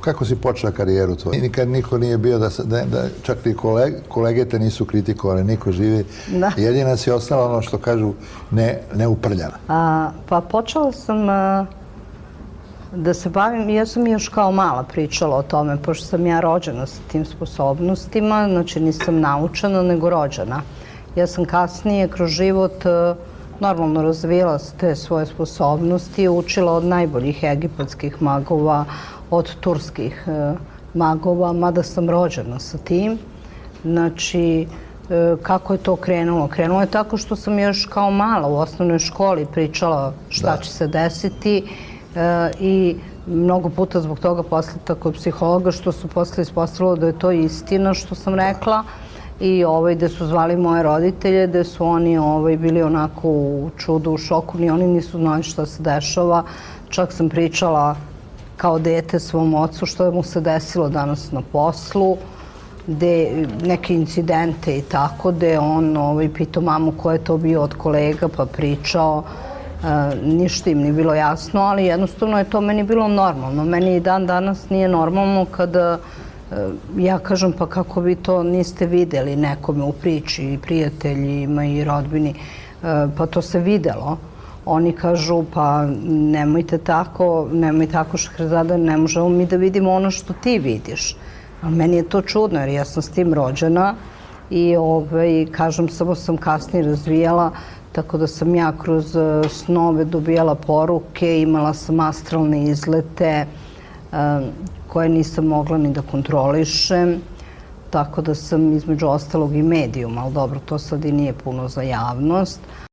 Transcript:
Kako si počela karijeru tvoju? Nikad niko nije bio da čak ni kolege te nisu kritikovali, niko živi. Jedina si ostala ono što kažu neuprljana. Pa počela sam da se bavim, ja sam još kao mala pričala o tome, pošto sam ja rođena sa tim sposobnostima, znači nisam naučena, nego rođena. Ja sam kasnije kroz život normalno razvijala te svoje sposobnosti, učila od najboljih egipatskih magova, od turskih magova, mada sam rođena sa tim. Znači, kako je to krenulo? Krenulo je tako što sam još kao mala u osnovnoj školi pričala šta će se desiti i mnogo puta zbog toga poslata kod psihologa, što su posle ispostavilo da je to istina što sam rekla, i gde su zvali moje roditelje, gde su oni bili onako u čudu, u šoku, ni oni nisu znali šta se dešava. Čak sam pričala kao dete svom ocu što mu se desilo danas na poslu, neke incidente i tako, gde on pitao mamu ko je to bio od kolega, pa pričao. Ništa im nije bilo jasno, ali jednostavno je to meni bilo normalno. Meni i dan danas nije normalno kada ja kažem pa kako vi to niste videli nekome u priči, i prijateljima i rodbini, pa to se videlo. Oni kažu pa nemojte tako Šahrazada, ne možemo mi da vidimo ono što ti vidiš. Ali meni je to čudno jer ja sam s tim rođena i kažem samo sam kasnije razvijala, tako da sam ja kroz snove dobijala poruke, imala sam astralne izlete koje nisam mogla ni da kontrolišem, tako da sam između ostalog i medijum, ali dobro, to sad i nije puno za javnost.